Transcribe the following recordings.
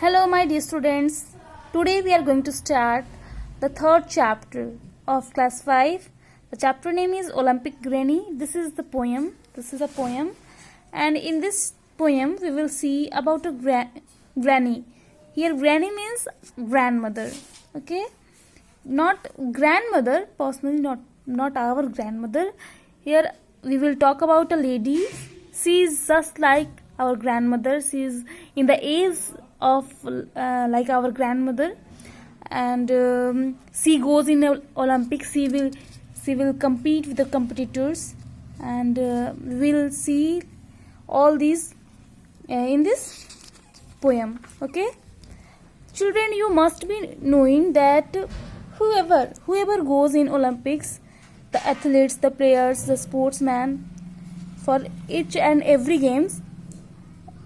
Hello, my dear students. Today we are going to start the third chapter of class 5. The chapter name is Olympic Granny. This is the poem. This is a poem. And in this poem, we will see about a granny. Here, granny means grandmother. Okay? Not grandmother, personally, not our grandmother. Here, we will talk about a lady. She is just like our grandmother. She is in the age of like our grandmother, and she goes in the Olympics. She will compete with the competitors, and we will see all these in this poem. Okay, children, you must be knowing that whoever goes in Olympics, the athletes, the players, the sportsmen, for each and every games,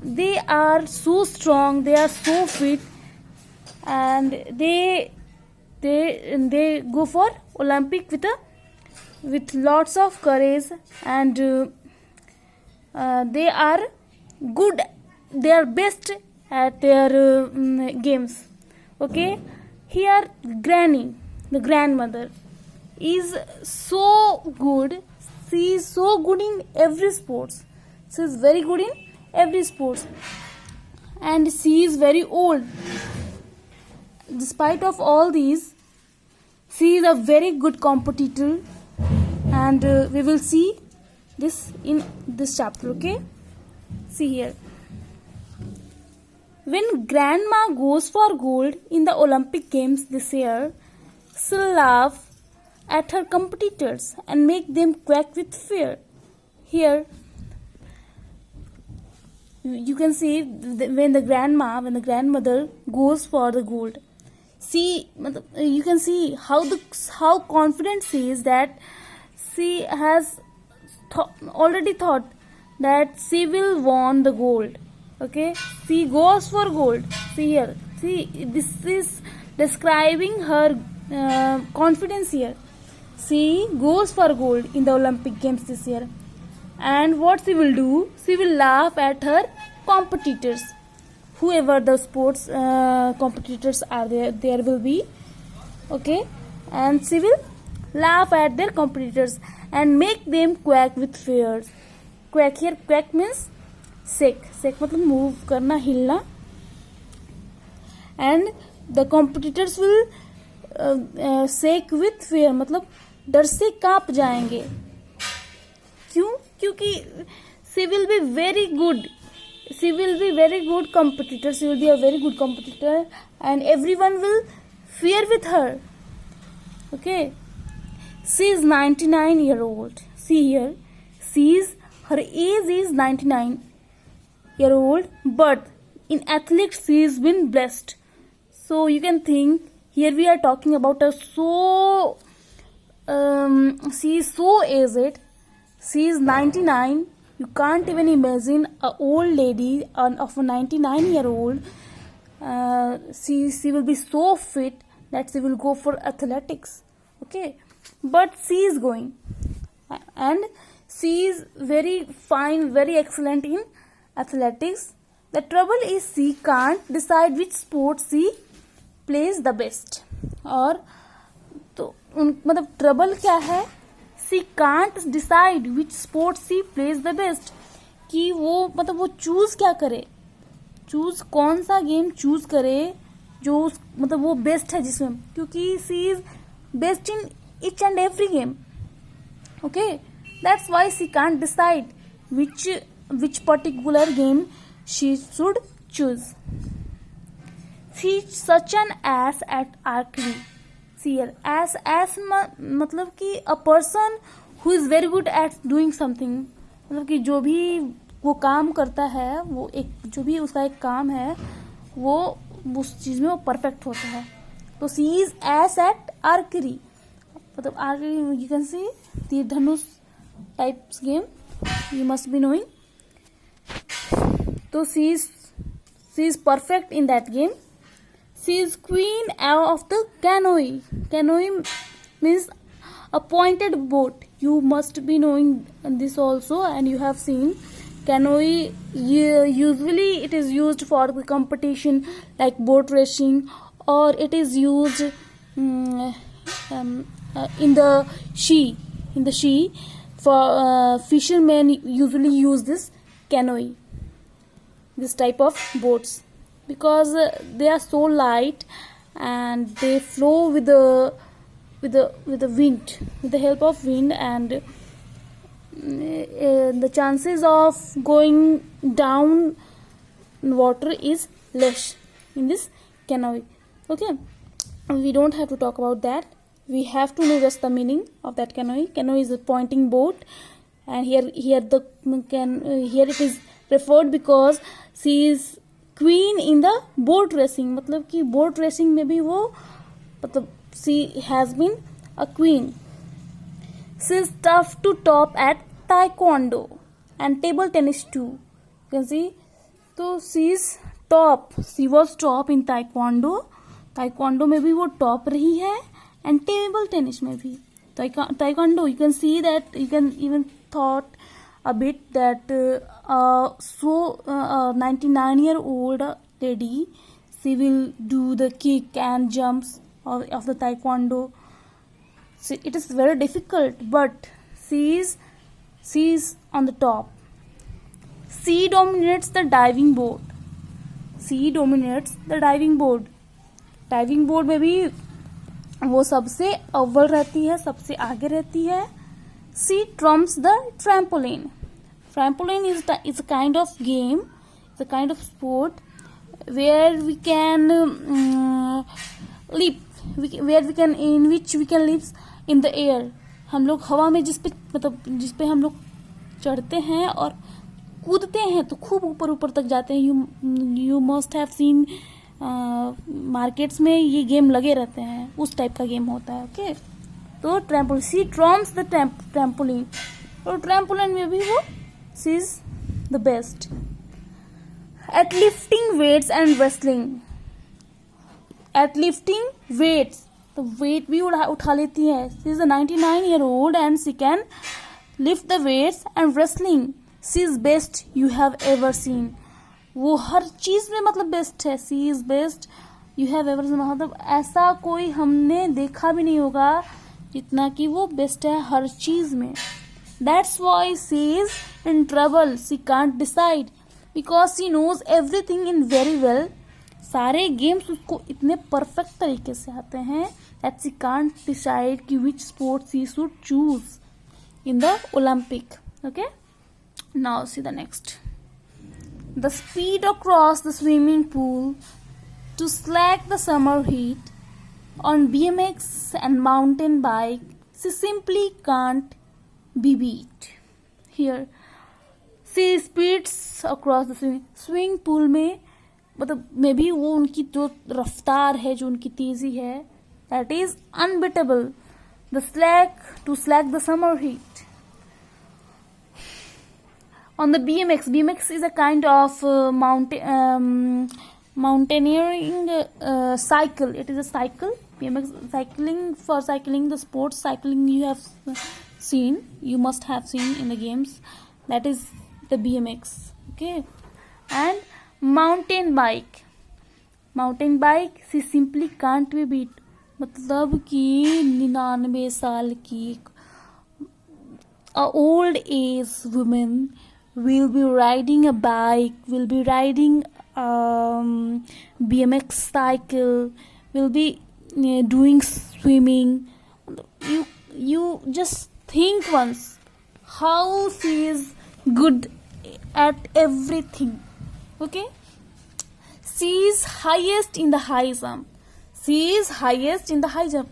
they are so strong, they are so fit, and they go for Olympic with lots of courage, and they are good, they are best at their games. Okay, here granny, the grandmother, is so good. She is so good in every sports. She is very good in every sports, and she is very old. Despite of all these, she is a very good competitor, and we will see this in this chapter. Okay, see here. When grandma goes for gold in the Olympic Games this year, she'll laugh at her competitors and make them quack with fear. Here you can see when the grandmother goes for the gold, you can see how confident she is, that she has already thought that she will won the gold. Okay, she goes for gold. See here, this is describing her confidence here. She goes for gold in the Olympic Games this year. And what she will do, she will laugh at her competitors. Whoever the sports competitors are there will be. Okay, and she will laugh at their competitors and make them quack with fear. Quack here, quack means shake मतलब move करना, हिलना. And the competitors will shake with fear, मतलब डर से कांप जाएंगे. क्यों? क्योंकि she will be very good competitor. She will be a very good competitor, and everyone will fear with her. Okay, she is 99-year-old. See here, her age is 99-year-old, but in athletics she has been blessed. So you can think here we are talking about her she is so aged. She is 99. You can't even imagine an old lady of a 99-year-old. She will be so fit that she will go for athletics. Okay, but she is going, and she is very fine, very excellent in athletics. The trouble is she can't decide which sport she plays the best. और तो मतलब trouble क्या है, she can't decide which sport she plays the best, कि वो मतलब वो choose क्या करे, चूज कौन सा गेम चूज करे जो मतलब वो बेस्ट है जिसमें, क्योंकि she is best in each and every game. Okay, that's why she can't decide which particular game she should choose. She's such an ass at archery. See here, ass मतलब कि a person who is very good at doing something, मतलब कि जो भी वो काम करता है, वो एक जो भी उसका एक काम है, वो उस चीज में वो परफेक्ट होता है. तो she is ass at archery, मतलब archery you can see तीर धनुष types game, you must be knowing. तो she is perfect in that game. She is queen of the canoe. Canoe means a pointed boat. You must be knowing this also, and you have seen Canoe, usually it is used for the competition like boat racing, or it is used in the sea. In the sea, for fishermen usually use this canoe, this type of boats, because they are so light and they flow with the wind, with the help of wind, and the chances of going down water is less in this canoe. Okay, we don't have to talk about that. We have to know just the meaning of that canoe. Canoe is a pointing boat, and here it is referred because she is queen in the boat racing. मतलब कि boat racing में भी वो मतलब she has been a queen. She is tough to top at taekwondo and table tennis too. You can see. So she is top. She was top in taekwondo. Taekwondo में भी वो top रही है, and table tennis में भी. Taekwondo, you can see that, you can even thought a bit that 99-year-old lady, she will do the kick and jumps of the taekwondo. So it is very difficult, but she is on the top. She dominates the diving board. She dominates the diving board. Diving board में भी वो सबसे अव्वल रहती है, सबसे आगे रहती है. She trumps the trampoline. Trampoline is a kind of game, it's a kind of sport where we can leap, in which we can leap in the air. हम लोग हवा में जिस पे हम लोग चढ़ते हैं और कूदते हैं तो खूब ऊपर तक जाते हैं. You must have seen markets में ये गेम लगे रहते हैं, उस टाइप का गेम होता है. ओके, तो trampoline, she trumps the trampoline, और ट्रैम्पोलिन में भी वो she is the best at lifting weights and wrestling. At lifting weights, तो वेट भी उठा लेती है. She is a 99-year-old and she can lift the weights and wrestling. She is best you have ever seen. वो हर चीज में मतलब बेस्ट है. She is best you have ever seen, मतलब ऐसा कोई हमने देखा भी नहीं होगा जितना कि वो बेस्ट है हर चीज में. That's why she is in trouble. She can't decide because she knows everything in very well. सारे गेम्स उसको इतने परफेक्ट तरीके से आते हैं दैट शी कांट डिसाइड कि which sport she should choose in the Olympic. Okay, now see the next. The speed across the swimming pool to slack the summer heat. On BMX and mountain bike, she simply can't be beat. Here, she speeds across the swimming pool में मतलब मे भी वो उनकी जो रफ्तार है, जो उनकी तेजी है, that is unbeatable. To slack the summer heat. On the BMX is a kind of mountaineering cycle. It is a cycle. BMX cycling, the sports cycling you have seen, you must have seen in the games. That is the BMX. Okay, and mountain bike, she simply can't be beat. मतलब कि 99 साल की old age woman will be riding a bike, will be riding BMX cycle, will be doing swimming. You just think once how she is good at everything. Okay, she is highest in the high jump.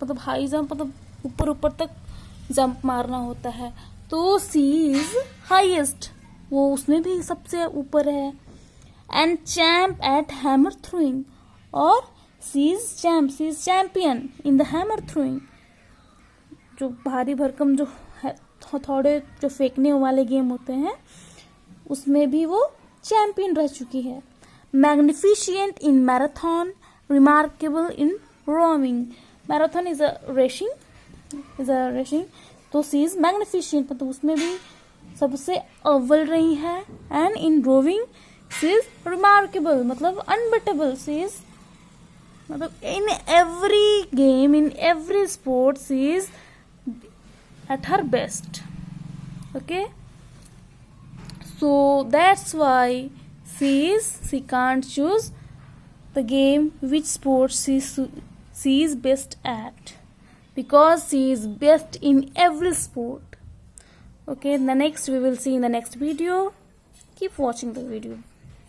मतलब high jump मतलब ऊपर तक jump मारना होता है, तो she is highest, वो उसमें भी सबसे ऊपर है. And champ at hammer throwing, और she is champion in the hammer throwing. जो भारी भरकम जो हथौड़े जो फेंकने वाले गेम होते हैं उसमें भी वो चैंपियन रह चुकी है. Magnificent in marathon, remarkable in rowing. Marathon is a racing, तो शी इज मैग्निफिशिएंट, मतलब उसमें भी सबसे अव्वल रही है. And in rowing she is remarkable, मतलब unbeatable. She is, मतलब in every game, in every sport she is at her best. Okay, so that's why she can't choose the game which sport she is best at, because she is best in every sport. Okay, the next we will see in the next video. Keep watching the video.